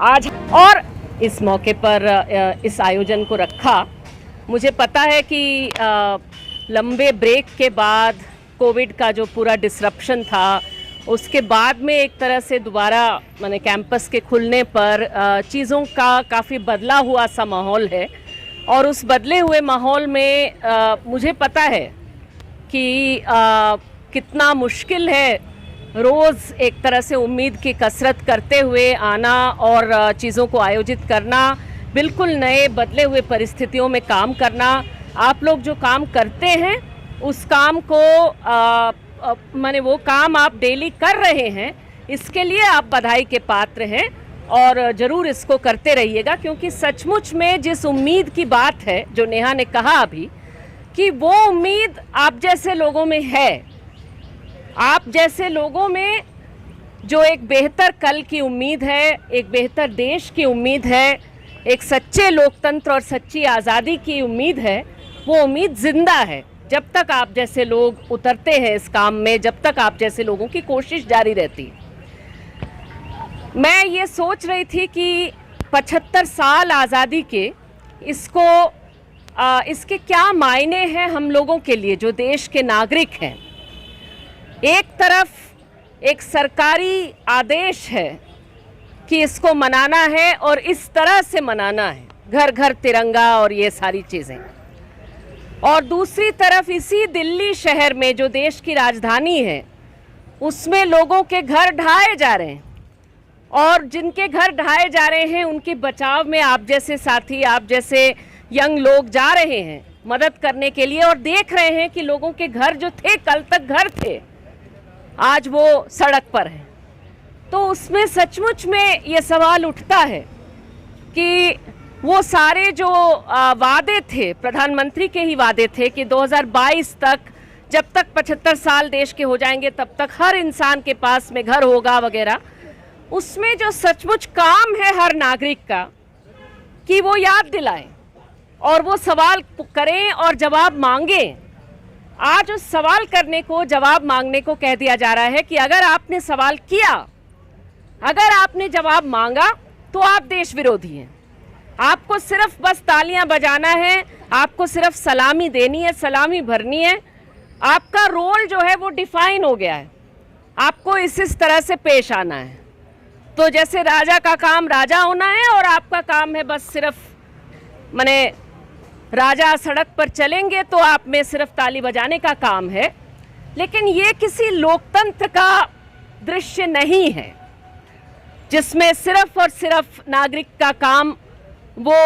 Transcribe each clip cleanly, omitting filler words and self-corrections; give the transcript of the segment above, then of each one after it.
आज और इस मौके पर इस आयोजन को रखा। मुझे पता है कि लंबे ब्रेक के बाद कोविड का जो पूरा डिसरप्शन था, उसके बाद में एक तरह से दोबारा माने कैंपस के खुलने पर चीज़ों का काफ़ी बदला हुआ सा माहौल है। और उस बदले हुए माहौल में मुझे पता है कि कितना मुश्किल है रोज़ एक तरह से उम्मीद की कसरत करते हुए आना और चीज़ों को आयोजित करना, बिल्कुल नए बदले हुए परिस्थितियों में काम करना। आप लोग जो काम करते हैं उस काम को माने वो काम आप डेली कर रहे हैं, इसके लिए आप बधाई के पात्र हैं और ज़रूर इसको करते रहिएगा। क्योंकि सचमुच में जिस उम्मीद की बात है, जो नेहा ने कहा अभी, कि वो उम्मीद आप जैसे लोगों में है। आप जैसे लोगों में जो एक बेहतर कल की उम्मीद है, एक बेहतर देश की उम्मीद है, एक सच्चे लोकतंत्र और सच्ची आज़ादी की उम्मीद है, वो उम्मीद जिंदा है। जब तक आप जैसे लोग उतरते हैं इस काम में, जब तक आप जैसे लोगों की कोशिश जारी रहती है। मैं ये सोच रही थी कि 75 साल आज़ादी के इसके क्या मायने हैं हम लोगों के लिए जो देश के नागरिक हैं। एक तरफ एक सरकारी आदेश है कि इसको मनाना है और इस तरह से मनाना है, घर घर तिरंगा और ये सारी चीज़ें। और दूसरी तरफ इसी दिल्ली शहर में जो देश की राजधानी है, उसमें लोगों के घर ढाए जा रहे हैं और जिनके घर ढाए जा रहे हैं उनके बचाव में आप जैसे साथी, आप जैसे यंग लोग जा रहे हैं मदद करने के लिए और देख रहे हैं कि लोगों के घर जो थे, कल तक घर थे, आज वो सड़क पर हैं। तो उसमें सचमुच में ये सवाल उठता है कि वो सारे जो वादे थे, प्रधानमंत्री के ही वादे थे कि 2022 तक, जब तक 75 साल देश के हो जाएंगे तब तक हर इंसान के पास में घर होगा वगैरह, उसमें जो सचमुच काम है हर नागरिक का कि वो याद दिलाएं और वो सवाल करें और जवाब मांगें। आज उस सवाल करने को, जवाब मांगने को कह दिया जा रहा है कि अगर आपने सवाल किया, अगर आपने जवाब मांगा तो आप देश विरोधी हैं। आपको सिर्फ बस तालियां बजाना है, आपको सिर्फ सलामी देनी है, सलामी भरनी है। आपका रोल जो है वो डिफाइन हो गया है, आपको इस तरह से पेश आना है। तो जैसे राजा का काम राजा होना है और आपका काम है बस सिर्फ माने राजा सड़क पर चलेंगे तो आप में सिर्फ ताली बजाने का काम है। लेकिन ये किसी लोकतंत्र का दृश्य नहीं है जिसमें सिर्फ और सिर्फ नागरिक का काम वो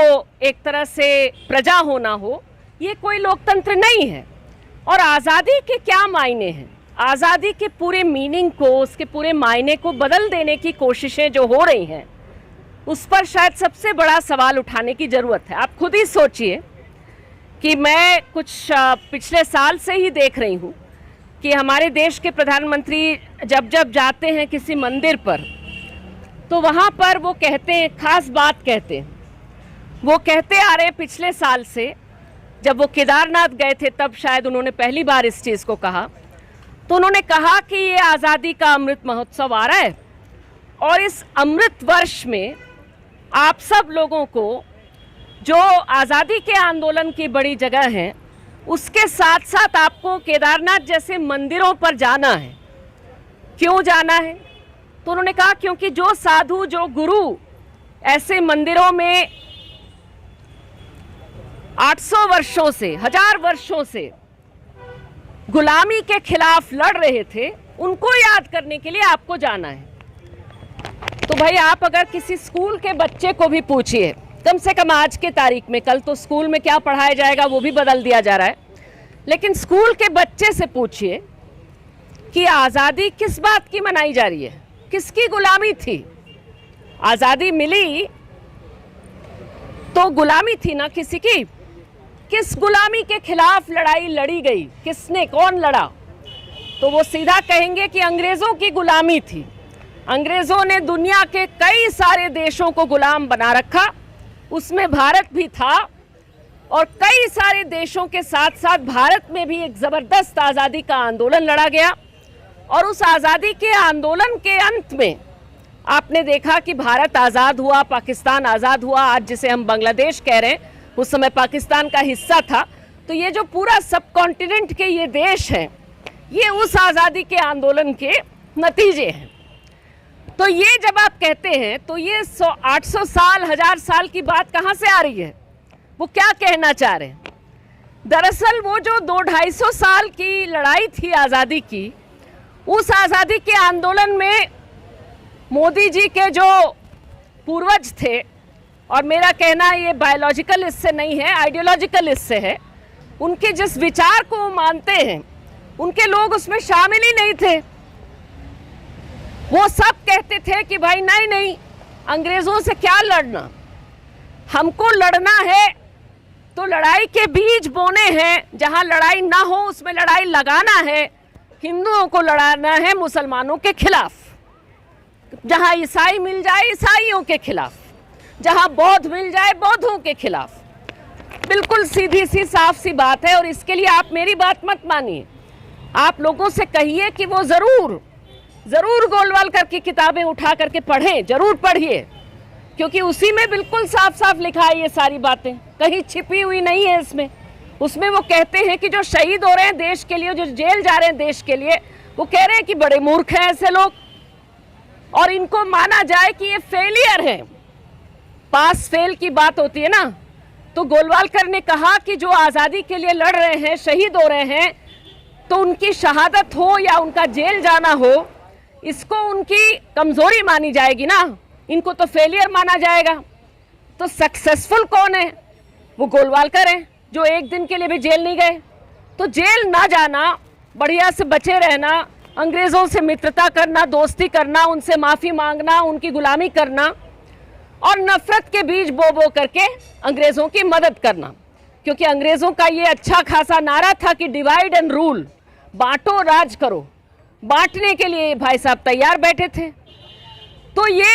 एक तरह से प्रजा होना हो। ये कोई लोकतंत्र नहीं है। और आज़ादी के क्या मायने हैं, आज़ादी के पूरे मीनिंग को, उसके पूरे मायने को बदल देने की कोशिशें जो हो रही हैं, उस पर शायद सबसे बड़ा सवाल उठाने की ज़रूरत है। आप खुद ही सोचिए कि मैं कुछ पिछले साल से ही देख रही हूँ कि हमारे देश के प्रधानमंत्री जब जब जाते हैं किसी मंदिर पर, तो वहाँ पर वो कहते हैं, खास बात कहते हैं, वो कहते आ रहे हैं पिछले साल से। जब वो केदारनाथ गए थे तब शायद उन्होंने पहली बार इस चीज़ को कहा। तो उन्होंने कहा कि ये आज़ादी का अमृत महोत्सव आ रहा है और इस अमृत वर्ष में आप सब लोगों को जो आज़ादी के आंदोलन की बड़ी जगह है, उसके साथ साथ आपको केदारनाथ जैसे मंदिरों पर जाना है। क्यों जाना है? तो उन्होंने कहा क्योंकि जो साधु, जो गुरु ऐसे मंदिरों में 800 वर्षों से, 1000 वर्षों से गुलामी के खिलाफ लड़ रहे थे, उनको याद करने के लिए आपको जाना है। तो भाई आप अगर किसी स्कूल के बच्चे को भी पूछिए, कम से कम आज के तारीख में, कल तो स्कूल में क्या पढ़ाया जाएगा वो भी बदल दिया जा रहा है, लेकिन स्कूल के बच्चे से पूछिए कि आज़ादी किस बात की मनाई जा रही है, किसकी गुलामी थी। आज़ादी मिली तो गुलामी थी ना किसी की। किस गुलामी के खिलाफ लड़ाई लड़ी गई, किसने, कौन लड़ा? तो वो सीधा कहेंगे कि अंग्रेज़ों की गुलामी थी। अंग्रेज़ों ने दुनिया के कई सारे देशों को गुलाम बना रखा, उसमें भारत भी था और कई सारे देशों के साथ साथ भारत में भी एक ज़बरदस्त आज़ादी का आंदोलन लड़ा गया। और उस आज़ादी के आंदोलन के अंत में आपने देखा कि भारत आज़ाद हुआ, पाकिस्तान आज़ाद हुआ, आज जिसे हम बांग्लादेश कह रहे हैं उस समय पाकिस्तान का हिस्सा था। तो ये जो पूरा सब कॉन्टिनेंट के ये देश हैं, ये उस आज़ादी के आंदोलन के नतीजे हैं। तो ये जब आप कहते हैं तो ये 800 साल 1000 साल की बात कहाँ से आ रही है? वो क्या कहना चाह रहे हैं? दरअसल वो जो 200-250 साल की लड़ाई थी आज़ादी की, उस आज़ादी के आंदोलन में मोदी जी के जो पूर्वज थे, और मेरा कहना ये बायोलॉजिकल इससे नहीं है, आइडियोलॉजिकल इससे है, उनके जिस विचार को वो मानते हैं उनके लोग उसमें शामिल ही नहीं थे। वो सब कहते थे कि भाई नहीं नहीं, अंग्रेज़ों से क्या लड़ना, हमको लड़ना है तो लड़ाई के बीज बोने हैं, जहां लड़ाई ना हो उसमें लड़ाई लगाना है। हिंदुओं को लड़ाना है मुसलमानों के खिलाफ, जहां ईसाई मिल जाए ईसाइयों के खिलाफ, जहां बौद्ध मिल जाए बौद्धों के खिलाफ। बिल्कुल सीधी सी साफ सी बात है। और इसके लिए आप मेरी बात मत मानिए, आप लोगों से कहिए कि वो ज़रूर गोलवालकर की किताबें उठा करके पढ़ें, ज़रूर पढ़िए, क्योंकि उसी में बिल्कुल साफ साफ लिखा है ये सारी बातें, कहीं छिपी हुई नहीं है इसमें। उसमें वो कहते हैं कि जो शहीद हो रहे हैं देश के लिए, जो जेल जा रहे हैं देश के लिए, वो कह रहे हैं कि बड़े मूर्ख हैं ऐसे लोग, और इनको माना जाए कि ये फेलियर है। पास फेल की बात होती है ना, तो गोलवालकर ने कहा कि जो आज़ादी के लिए लड़ रहे हैं, शहीद हो रहे हैं, तो उनकी शहादत हो या उनका जेल जाना हो, इसको उनकी कमज़ोरी मानी जाएगी ना, इनको तो फेलियर माना जाएगा। तो सक्सेसफुल कौन है? वो गोलवालकर हैं, जो एक दिन के लिए भी जेल नहीं गए। तो जेल ना जाना, बढ़िया से बचे रहना, अंग्रेज़ों से मित्रता करना, दोस्ती करना, उनसे माफ़ी मांगना, उनकी गुलामी करना, और नफ़रत के बीज बो करके अंग्रेज़ों की मदद करना। क्योंकि अंग्रेज़ों का ये अच्छा खासा नारा था कि डिवाइड एंड रूल, बांटो राज करो। बांटने के लिए भाई साहब तैयार बैठे थे। तो ये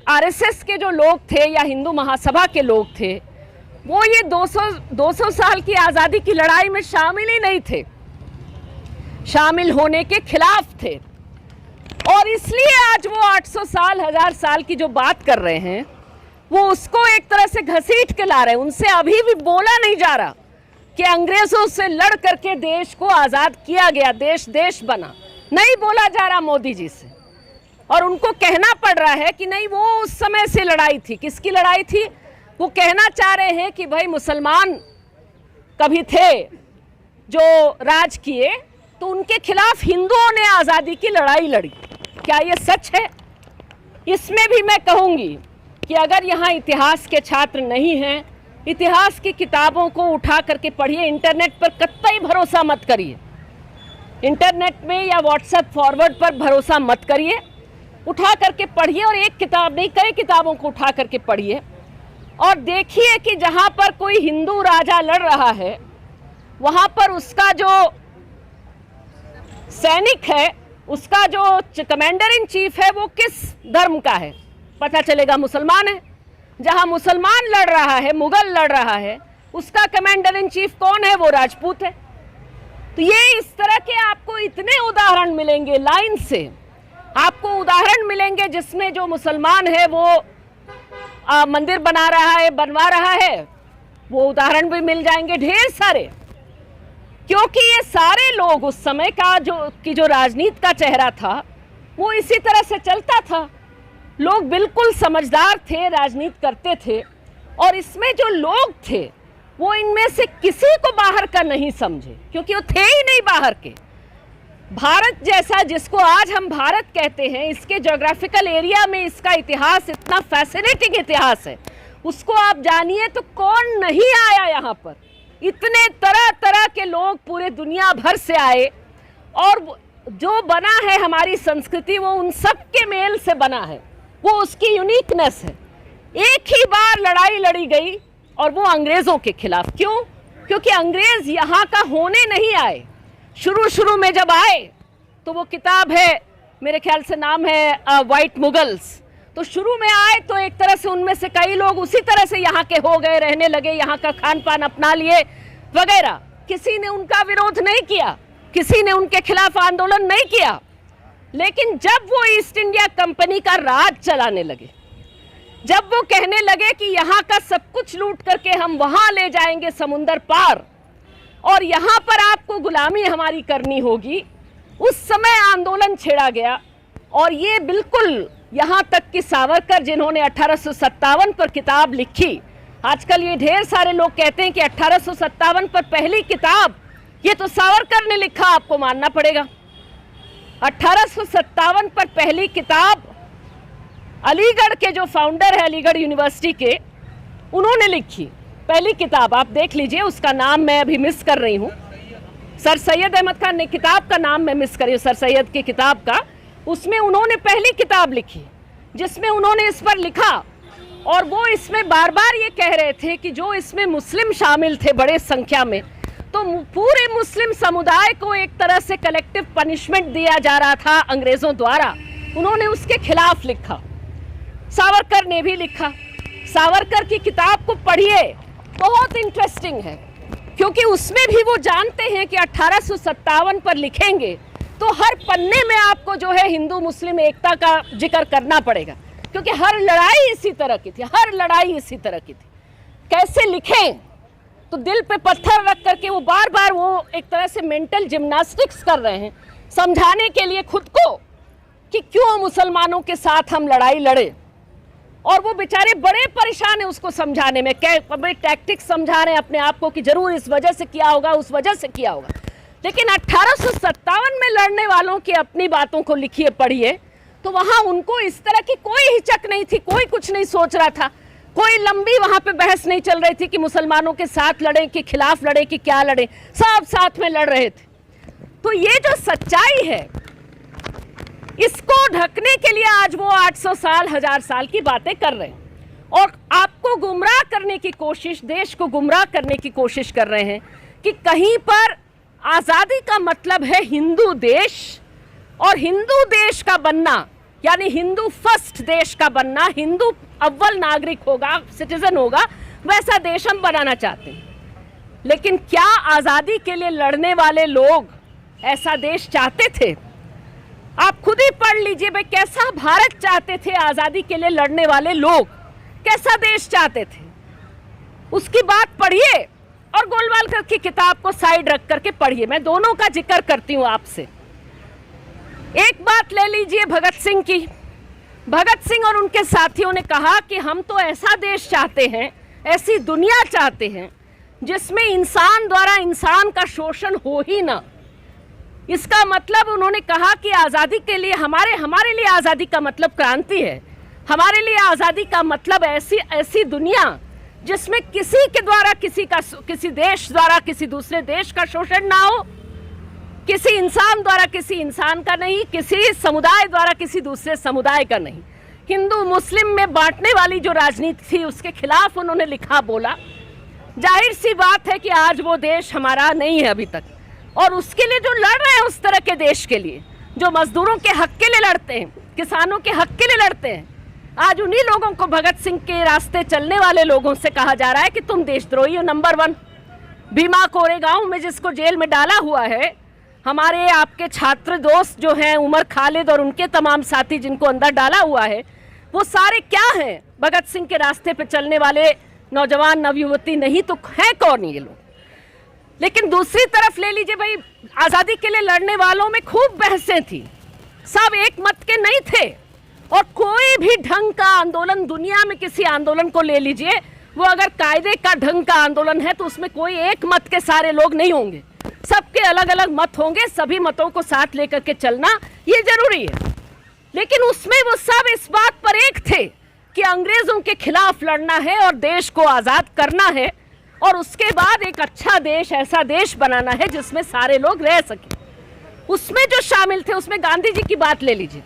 आरएसएस के जो लोग थे या हिंदू महासभा के लोग थे, वो ये 200 साल की आज़ादी की लड़ाई में शामिल ही नहीं थे, शामिल होने के खिलाफ थे। और इसलिए आज वो 800 साल 1000 साल की जो बात कर रहे हैं, वो उसको एक तरह से घसीट के ला रहे हैं। उनसे अभी भी बोला नहीं जा रहा कि अंग्रेज़ों से लड़ करके देश को आज़ाद किया गया, देश देश बना, नहीं बोला जा रहा मोदी जी से। और उनको कहना पड़ रहा है कि नहीं, वो उस समय से लड़ाई थी। किसकी लड़ाई थी? वो कहना चाह रहे हैं कि भाई मुसलमान कभी थे जो राज किए, तो उनके खिलाफ हिंदुओं ने आज़ादी की लड़ाई लड़ी। क्या ये सच है? इसमें भी मैं कहूँगी कि अगर यहाँ इतिहास के छात्र नहीं हैं, इतिहास की किताबों को उठा करके पढ़िए। इंटरनेट पर कतई भरोसा मत करिए, इंटरनेट में या व्हाट्सएप फॉरवर्ड पर भरोसा मत करिए। उठा करके पढ़िए, और एक किताब नहीं कई किताबों को उठा करके पढ़िए, और देखिए कि जहाँ पर कोई हिंदू राजा लड़ रहा है, वहाँ पर उसका जो सैनिक है, उसका जो कमांडर इन चीफ है, वो किस धर्म का है? पता चलेगा मुसलमान है। जहां मुसलमान लड़ रहा है, मुगल लड़ रहा है, उसका कमांडर इन चीफ कौन है? वो राजपूत है। तो ये इस तरह के आपको इतने उदाहरण मिलेंगे, लाइन से आपको उदाहरण मिलेंगे, जिसमें जो मुसलमान है वो मंदिर बना रहा है, बनवा रहा है, वो उदाहरण भी मिल जाएंगे ढेर सारे। क्योंकि ये सारे लोग उस समय का जो राजनीति का चेहरा था, वो इसी तरह से चलता था। लोग बिल्कुल समझदार थे, राजनीति करते थे, और इसमें जो लोग थे वो इनमें से किसी को बाहर का नहीं समझे, क्योंकि वो थे ही नहीं बाहर के। भारत जैसा, जिसको आज हम भारत कहते हैं, इसके ज्योग्राफिकल एरिया में इसका इतिहास इतना फैसिनेटिंग इतिहास है, उसको आप जानिए तो कौन नहीं आया यहाँ पर। इतने तरह तरह के लोग पूरे दुनिया भर से आए, और जो बना है हमारी संस्कृति, वो उन सब के मेल से बना है, वो उसकी यूनिकनेस है। एक ही बार लड़ाई लड़ी गई, और वो अंग्रेज़ों के खिलाफ। क्यों? क्योंकि अंग्रेज़ यहाँ का होने नहीं आए। शुरू में जब आए तो वो किताब है, मेरे ख्याल से नाम है वाइट मुगल्स। तो शुरू में आए तो एक तरह से उनमें से कई लोग उसी तरह से यहाँ के हो गए, रहने लगे, यहाँ का खान पान अपना लिए वगैरह। किसी ने उनका विरोध नहीं किया, किसी ने उनके खिलाफ आंदोलन नहीं किया। लेकिन जब वो ईस्ट इंडिया कंपनी का राज चलाने लगे, जब वो कहने लगे कि यहाँ का सब कुछ लूट करके हम वहाँ ले जाएंगे समुंदर पार और यहाँ पर आपको गुलामी हमारी करनी होगी, उस समय आंदोलन छेड़ा गया। और ये बिल्कुल यहाँ तक कि सावरकर जिन्होंने 1857 पर किताब लिखी, आजकल ये ढेर सारे लोग कहते हैं कि 1857 पर पहली किताब ये तो सावरकर ने लिखा, आपको मानना पड़ेगा। 1857 पर पहली किताब अलीगढ़ के जो फाउंडर है अलीगढ़ यूनिवर्सिटी के, उन्होंने लिखी पहली किताब। आप देख लीजिए, उसका नाम मैं अभी मिस कर रही हूँ, सर सैयद अहमद खान ने किताब का नाम मैं मिस कर रही हूँ, सर सैयद की किताब का। उसमें उन्होंने पहली किताब लिखी जिसमें उन्होंने इस पर लिखा, और वो इसमें बार बार ये कह रहे थे कि जो इसमें मुस्लिम शामिल थे बड़े संख्या में, तो पूरे मुस्लिम समुदाय को एक तरह से कलेक्टिव पनिशमेंट दिया जा रहा था अंग्रेजों द्वारा। उन्होंने उसके खिलाफ लिखा, सावरकर ने भी लिखा। सावरकर की किताब को पढ़िए, बहुत इंटरेस्टिंग है, क्योंकि उसमें भी वो जानते हैं कि 1857 पर लिखेंगे तो हर पन्ने में आपको जो है हिंदू मुस्लिम एकता का जिक्र करना पड़ेगा, क्योंकि हर लड़ाई इसी तरह की थी, हर लड़ाई इसी तरह की थी। कैसे लिखें, तो दिल पे पत्थर रख करके वो बार बार वो एक तरह से मेंटल जिम्नास्टिक्स कर रहे हैं, समझाने के लिए खुद को कि क्यों मुसलमानों के साथ हम लड़ाई लड़े। और वो बेचारे बड़े परेशान हैं उसको समझाने में, बड़े टैक्टिक्स समझा रहे हैं अपने आप को कि जरूर इस वजह से किया होगा, उस वजह से किया होगा। लेकिन 1857 में लड़ने वालों की अपनी बातों को लिखिए, पढ़िए, तो वहाँ उनको इस तरह की कोई हिचक नहीं थी, कोई कुछ नहीं सोच रहा था, कोई लंबी वहाँ पे बहस नहीं चल रही थी कि मुसलमानों के साथ लड़े कि खिलाफ लड़े कि क्या लड़े, सब साथ में लड़ रहे थे। तो ये जो सच्चाई है, इसको ढकने के लिए आज वो 800 साल 1000 साल की बातें कर रहे हैं और आपको गुमराह करने की कोशिश, देश को गुमराह करने की कोशिश कर रहे हैं कि कहीं पर आज़ादी का मतलब है हिंदू देश, और हिंदू देश का बनना यानी हिंदू फर्स्ट देश का बनना, हिंदू अव्वल नागरिक होगा, सिटीजन होगा, वैसा देश हम बनाना चाहते हैं। लेकिन क्या आज़ादी के लिए लड़ने वाले लोग ऐसा देश चाहते थे? आप खुद ही पढ़ लीजिए भाई, कैसा भारत चाहते थे आज़ादी के लिए लड़ने वाले लोग, कैसा देश चाहते थे, उसकी बात पढ़िए और गोलवालकर की किताब को साइड रख करके पढ़िए। मैं दोनों का जिक्र करती हूँ आपसे। एक बात ले लीजिए भगत सिंह की। भगत सिंह और उनके साथियों ने कहा कि हम तो ऐसा देश चाहते हैं, ऐसी दुनिया चाहते हैं जिसमें इंसान द्वारा इंसान का शोषण हो ही ना। इसका मतलब उन्होंने कहा कि आज़ादी के लिए हमारे लिए आज़ादी का मतलब क्रांति है, हमारे लिए आज़ादी का मतलब ऐसी दुनिया जिसमें किसी के द्वारा किसी देश द्वारा किसी दूसरे देश का शोषण ना हो, किसी इंसान द्वारा किसी इंसान का नहीं, किसी समुदाय द्वारा किसी दूसरे समुदाय का नहीं। हिंदू मुस्लिम में बांटने वाली जो राजनीति थी उसके खिलाफ उन्होंने लिखा, बोला। जाहिर सी बात है कि आज वो देश हमारा नहीं है अभी तक, और उसके लिए जो लड़ रहे हैं उस तरह के देश के लिए, जो मजदूरों के हक के लिए लड़ते हैं, किसानों के हक के लिए लड़ते हैं, आज उन्हीं लोगों को, भगत सिंह के रास्ते चलने वाले लोगों से कहा जा रहा है कि तुम देशद्रोही हो नंबर 1। भीमा कोरेगांव में जिसको जेल में डाला हुआ है, हमारे आपके छात्र दोस्त जो हैं उमर खालिद और उनके तमाम साथी जिनको अंदर डाला हुआ है, वो सारे क्या हैं? भगत सिंह के रास्ते पे चलने वाले नौजवान नवयुवती नहीं तो हैं कौन ये लोग? लेकिन दूसरी तरफ ले लीजिए भाई, आज़ादी के लिए लड़ने वालों में खूब बहसें थी, सब एक मत के नहीं थे, और कोई भी ढंग का आंदोलन दुनिया में किसी आंदोलन को ले लीजिए, वो अगर कायदे का ढंग का आंदोलन है तो उसमें कोई एक मत के सारे लोग नहीं होंगे, सबके अलग अलग मत होंगे, सभी मतों को साथ लेकर के चलना ये जरूरी है। लेकिन उसमें वो सब इस बात पर एक थे कि अंग्रेजों के खिलाफ लड़ना है और देश को आज़ाद करना है, और उसके बाद एक अच्छा देश, ऐसा देश बनाना है जिसमें सारे लोग रह सके। उसमें जो शामिल थे, उसमें गांधी जी की बात ले लीजिए।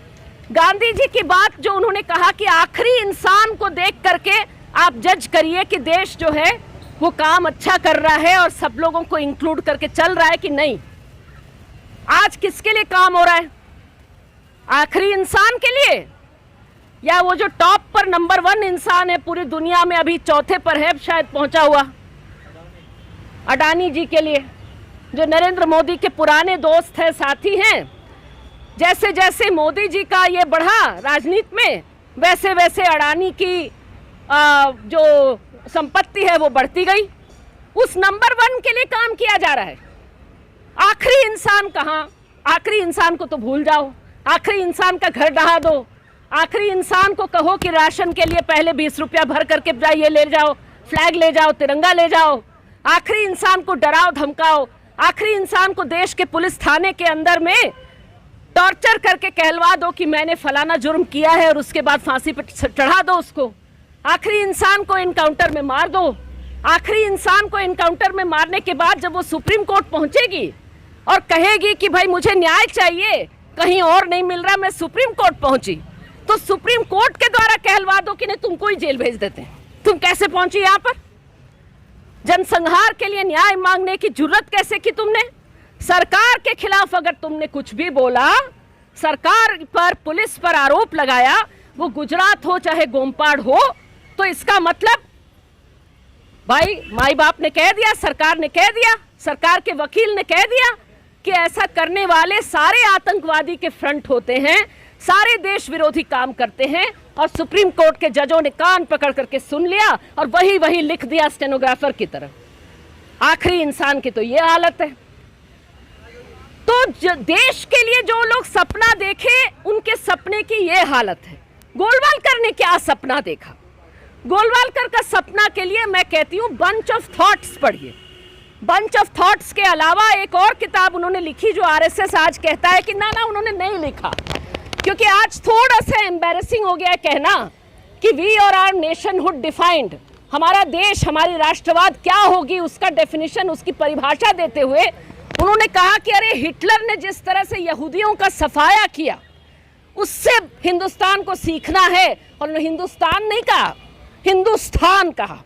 गांधी जी की बात जो उन्होंने कहा कि आखिरी इंसान को देख करके आप जज करिए कि देश जो है वो काम अच्छा कर रहा है और सब लोगों को इंक्लूड करके चल रहा है कि नहीं। आज किसके लिए काम हो रहा है? आखिरी इंसान के लिए, या वो जो टॉप पर नंबर 1 इंसान है पूरी दुनिया में, अभी चौथे पर है शायद पहुंचा हुआ, अडानी जी के लिए, जो नरेंद्र मोदी के पुराने दोस्त हैं, साथी हैं, जैसे जैसे मोदी जी का ये बढ़ा राजनीति में, वैसे वैसे अडानी की जो संपत्ति है वो बढ़ती गई। उस नंबर 1 के लिए काम किया जा रहा है। आखिरी इंसान कहाँ? आखिरी इंसान को तो भूल जाओ, आखिरी इंसान का घर ढहा दो, आखिरी इंसान को कहो कि राशन के लिए पहले 20 रुपया भर करके जाइए, ले जाओ, फ्लैग ले जाओ, तिरंगा ले जाओ, आखिरी इंसान को डराओ धमकाओ, आखिरी इंसान को देश के पुलिस थाने के अंदर में टॉर्चर करके कहलवा दो कि मैंने फलाना जुर्म किया है और उसके बाद फांसी पर चढ़ा दो उसको। आखिरी इंसान को एनकाउंटर में मार दो। आखिरी इंसान को एनकाउंटर में मारने के बाद जब वो सुप्रीम कोर्ट पहुंचेगी और कहेगी कि भाई मुझे न्याय चाहिए, कहीं और नहीं मिल रहा, मैं सुप्रीम कोर्ट पहुंची, तो सुप्रीम कोर्ट के द्वारा कहलवा दो कि नहीं तुमको ही जेल भेज देते हैं। तुम कैसे पहुंची यहाँ पर? जनसंहार के लिए न्याय मांगने की जुर्रत कैसे की तुमने? सरकार के खिलाफ अगर तुमने कुछ भी बोला, सरकार पर, पुलिस पर आरोप लगाया, वो गुजरात हो चाहे गोमपाड़ हो, तो इसका मतलब भाई माई बाप ने कह दिया, सरकार ने कह दिया, सरकार के वकील ने कह दिया कि ऐसा करने वाले सारे आतंकवादी के फ्रंट होते हैं, सारे देश विरोधी काम करते हैं। और सुप्रीम कोर्ट के जजों ने कान पकड़ करके सुन लिया और वही लिख दिया स्टेनोग्राफर की तरह। आखिरी इंसान की तो ये हालत है। तो देश के लिए जो लोग सपना देखे, उनके सपने की ये हालत है। गोलवालकर ने क्या सपना देखा? गोलवालकर का सपना के लिए मैं कहती हूँ बंच ऑफ थॉट्स पढ़िए। बंच ऑफ थॉट्स के अलावा एक और किताब उन्होंने लिखी जो आरएसएस आज कहता है कि ना उन्होंने नहीं लिखा, क्योंकि आज थोड़ा सा एम्बैरेसिंग हो गया है कहना कि वी और आवर नेशनहुड डिफाइंड, हमारा देश, हमारी राष्ट्रवाद क्या होगी, उसका डेफिनेशन, उसकी परिभाषा देते हुए उन्होंने कहा कि अरे हिटलर ने जिस तरह से यहूदियों का सफाया किया, उससे हिंदुस्तान को सीखना है। और हिंदुस्तान नहीं कहा, हिंदुस्तान कहा,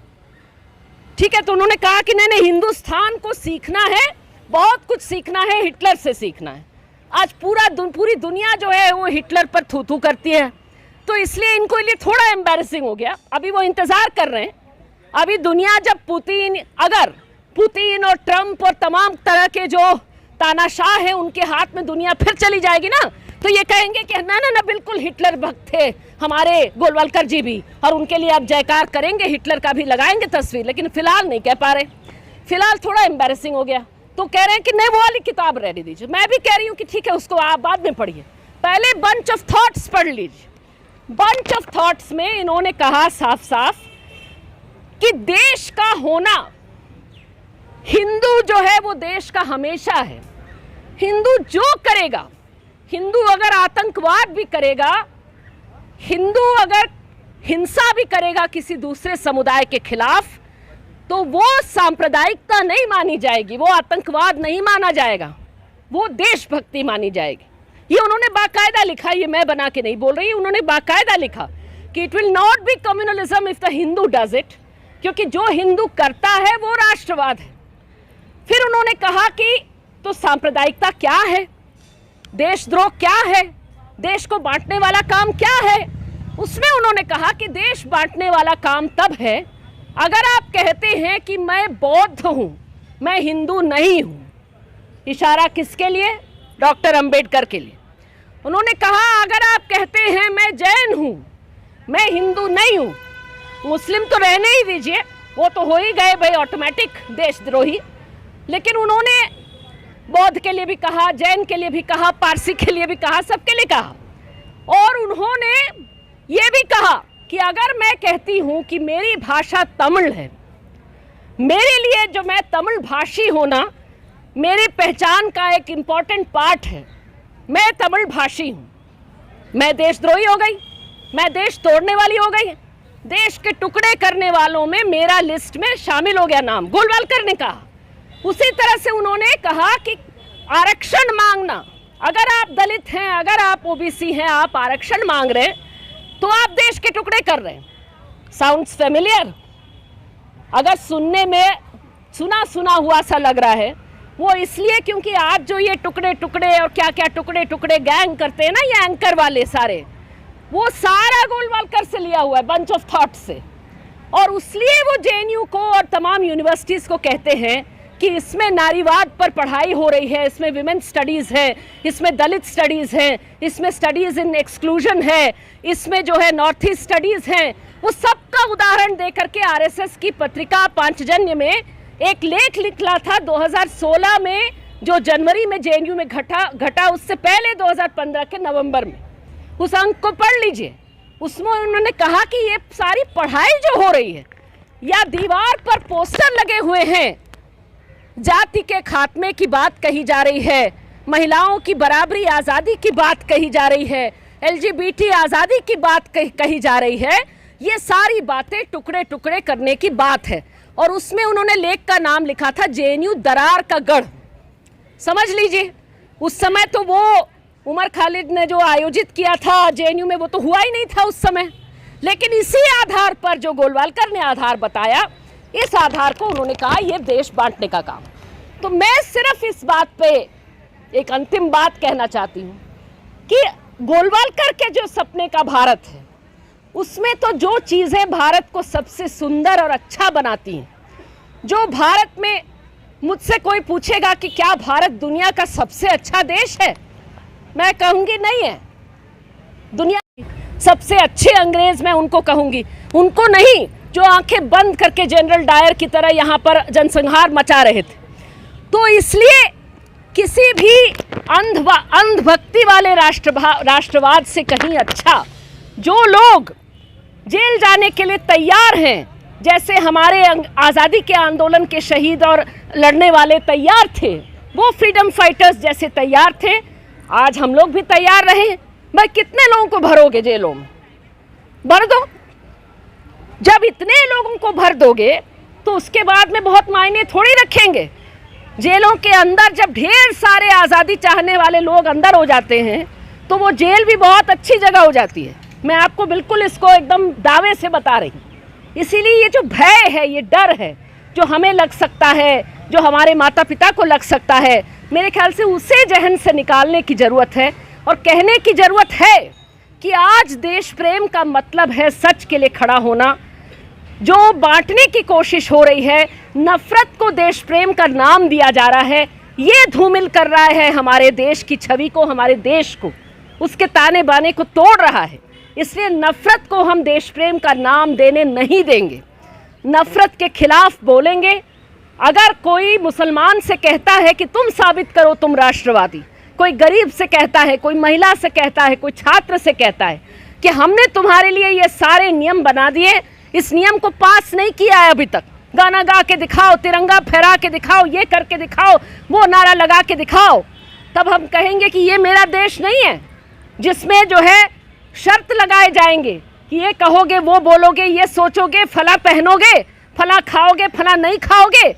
ठीक है। तो उन्होंने कहा कि नहीं हिंदुस्तान को सीखना है, बहुत कुछ सीखना है, हिटलर से सीखना है। आज पूरी दुनिया जो है वो हिटलर पर थू थू करती है, तो इसलिए इनको लिए थोड़ा एम्बैरेसिंग हो गया। अभी वो इंतजार कर रहे हैं, अभी दुनिया जब पुतिन और ट्रंप और तमाम तरह के जो तानाशाह हैं उनके हाथ में दुनिया फिर चली जाएगी ना, तो ये कहेंगे कि ना बिल्कुल हिटलर भक्त थे हमारे गोलवालकर जी भी, और उनके लिए आप जयकार करेंगे, हिटलर का भी लगाएंगे तस्वीर, लेकिन फिलहाल नहीं कह पा रहे, फिलहाल थोड़ा एम्बैरेसिंग हो गया। तो कह रहे हैं कि नहीं वो वाली किताब रेडी दीजिए। मैं भी कह रही हूँ कि ठीक है, उसको आप बाद में पढ़िए, पहले बंच ऑफ थॉट्स पढ़ लीजिए। बंच ऑफ थॉट्स में इन्होंने कहा साफ साफ कि देश का होना, हिंदू जो है वो देश का हमेशा है। हिंदू जो करेगा, हिंदू अगर आतंकवाद भी करेगा, हिंदू अगर हिंसा भी करेगा किसी दूसरे समुदाय के खिलाफ, तो वो सांप्रदायिकता नहीं मानी जाएगी, वो आतंकवाद नहीं माना जाएगा, वो देशभक्ति मानी जाएगी। ये उन्होंने बाकायदा लिखा, ये मैं बना के नहीं बोल रही, उन्होंने बाकायदा लिखा कि it will not be communalism if the Hindu does it, क्योंकि जो हिंदू करता है वो राष्ट्रवाद है। फिर उन्होंने कहा कि तो सांप्रदायिकता क्या है, देशद्रोह क्या है, देश को बांटने वाला काम क्या है? उसमें उन्होंने कहा कि देश बांटने वाला काम तब है अगर आप कहते हैं कि मैं बौद्ध हूं, मैं हिंदू नहीं हूं। इशारा किसके लिए? डॉक्टर अंबेडकर के लिए। उन्होंने कहा अगर आप कहते हैं मैं जैन हूं, मैं हिंदू नहीं हूं, मुस्लिम तो रहने ही दीजिए, वो तो हो ही गए भाई ऑटोमेटिक देशद्रोही, लेकिन उन्होंने बौद्ध के लिए भी कहा, जैन के लिए भी कहा, पारसी के लिए भी कहा, सबके लिए कहा। और उन्होंने ये भी कहा कि अगर मैं कहती हूं कि मेरी भाषा तमिल है, मेरे लिए जो मैं तमिल भाषी होना मेरी पहचान का एक इम्पॉर्टेंट पार्ट है, मैं तमिल भाषी हूं, मैं देशद्रोही हो गई, मैं देश तोड़ने वाली हो गई, देश के टुकड़े करने वालों में मेरा लिस्ट में शामिल हो गया नाम, गोलवालकर ने कहा। उसी तरह से उन्होंने कहा कि आरक्षण मांगना, अगर आप दलित हैं, अगर आप ओबीसी हैं, आप आरक्षण मांग रहे हैं तो आप देश के टुकड़े कर रहे हैं। Sounds familiar? अगर सुनने में सुना हुआ सा लग रहा है, वो इसलिए क्योंकि आज जो ये टुकड़े टुकड़े और क्या क्या टुकड़े टुकड़े गैंग करते हैं ना, ये एंकर वाले सारे, वो सारा गोलवालकर से लिया हुआ है, बंच ऑफ थॉट से। और इसलिए वो जेएनयू को और तमाम यूनिवर्सिटीज़ को कहते हैं कि इसमें नारीवाद पर पढ़ाई हो रही है, इसमें विमेन स्टडीज़ है, इसमें दलित स्टडीज़ है, इसमें स्टडीज़ इन एक्सक्लूजन है, इसमें जो है नॉर्थ ईस्ट स्टडीज़ हैं, वो सब का उदाहरण दे करके आरएसएस की पत्रिका पांचजन्य में एक लेख लिखा था 2016 में, जो जनवरी में जेएनयू में घटा उससे पहले 2015 के नवंबर में। उस अंक को पढ़ लीजिए। उसमें उन्होंने कहा कि ये सारी पढ़ाई जो हो रही है या दीवार पर पोस्टर लगे हुए हैं, जाति के खात्मे की बात कही जा रही है, महिलाओं की बराबरी आज़ादी की बात कही जा रही है, एलजीबीटी आज़ादी की बात कही जा रही है, ये सारी बातें टुकड़े टुकड़े करने की बात है। और उसमें उन्होंने लेख का नाम लिखा था जेएनयू दरार का गढ़। समझ लीजिए, उस समय तो वो उमर खालिद ने जो आयोजित किया था जेएनयू में, वो तो हुआ ही नहीं था उस समय, लेकिन इसी आधार पर जो गोलवालकर ने आधार बताया, इस आधार को उन्होंने कहा ये देश बांटने का काम। तो मैं सिर्फ इस बात पे एक अंतिम बात कहना चाहती हूँ कि गोलवालकर के जो सपने का भारत है, उसमें तो जो चीज़ें भारत को सबसे सुंदर और अच्छा बनाती हैं, जो भारत में, मुझसे कोई पूछेगा कि क्या भारत दुनिया का सबसे अच्छा देश है, मैं कहूँगी नहीं है। दुनिया सबसे अच्छे अंग्रेज मैं उनको कहूँगी, उनको नहीं जो आंखें बंद करके जनरल डायर की तरह यहाँ पर जनसंहार मचा रहे थे। तो इसलिए किसी भी अंधभक्ति वाले राष्ट्रवाद से कहीं अच्छा जो लोग जेल जाने के लिए तैयार हैं, जैसे हमारे आज़ादी के आंदोलन के शहीद और लड़ने वाले तैयार थे, वो फ्रीडम फाइटर्स जैसे तैयार थे, आज हम लोग भी तैयार रहे। भाई कितने लोगों को भरोगे जेलों में? भर दो। जब इतने लोगों को भर दोगे तो उसके बाद में बहुत मायने थोड़ी रखेंगे। जेलों के अंदर जब ढेर सारे आज़ादी चाहने वाले लोग अंदर हो जाते हैं तो वो जेल भी बहुत अच्छी जगह हो जाती है। मैं आपको बिल्कुल इसको एकदम दावे से बता रही हूँ। इसीलिए ये जो भय है, ये डर है जो हमें लग सकता है, जो हमारे माता पिता को लग सकता है, मेरे ख्याल से उसे जहन से निकालने की ज़रूरत है और कहने की ज़रूरत है कि आज देश प्रेम का मतलब है सच के लिए खड़ा होना। जो बांटने की कोशिश हो रही है, नफ़रत को देश प्रेम का नाम दिया जा रहा है, ये धूमिल कर रहा है हमारे देश की छवि को, हमारे देश को, उसके ताने बाने को तोड़ रहा है। इसलिए नफ़रत को हम देश प्रेम का नाम देने नहीं देंगे, नफ़रत के खिलाफ बोलेंगे। अगर कोई मुसलमान से कहता है कि तुम साबित करो तुम राष्ट्रवादी, कोई गरीब से कहता है, कोई महिला से कहता है, कोई छात्र से कहता है कि हमने तुम्हारे लिए ये सारे नियम बना दिए, इस नियम को पास नहीं किया है अभी तक, गाना गा के दिखाओ, तिरंगा फहरा के दिखाओ, ये करके दिखाओ, वो नारा लगा के दिखाओ, तब हम कहेंगे कि ये मेरा देश नहीं है जिसमें जो है शर्त लगाए जाएंगे कि ये कहोगे, वो बोलोगे, ये सोचोगे, फला पहनोगे, फला खाओगे, फला नहीं खाओगे,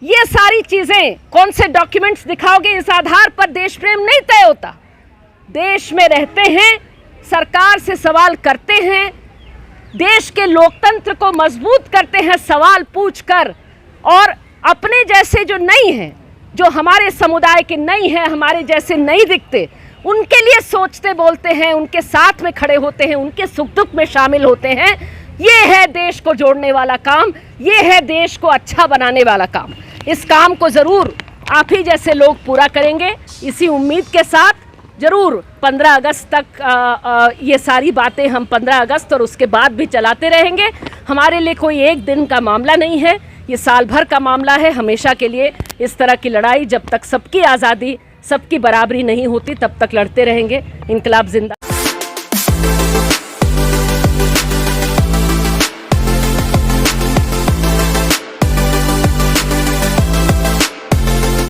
ये सारी चीज़ें, कौन से डॉक्यूमेंट्स दिखाओगे, इस आधार पर देश प्रेम नहीं तय होता। देश में रहते हैं, सरकार से सवाल करते हैं, देश के लोकतंत्र को मजबूत करते हैं सवाल पूछकर, और अपने जैसे जो नहीं हैं, जो हमारे समुदाय के नहीं हैं, हमारे जैसे नहीं दिखते, उनके लिए सोचते बोलते हैं, उनके साथ में खड़े होते हैं, उनके सुख दुख में शामिल होते हैं। ये है देश को जोड़ने वाला काम, ये है देश को अच्छा बनाने वाला काम। इस काम को ज़रूर आप ही जैसे लोग पूरा करेंगे, इसी उम्मीद के साथ ज़रूर 15 अगस्त तक ये सारी बातें हम 15 अगस्त और उसके बाद भी चलाते रहेंगे। हमारे लिए कोई एक दिन का मामला नहीं है, ये साल भर का मामला है। हमेशा के लिए इस तरह की लड़ाई, जब तक सबकी आज़ादी, सबकी बराबरी नहीं होती, तब तक लड़ते रहेंगे। इनकलाब जिंदा।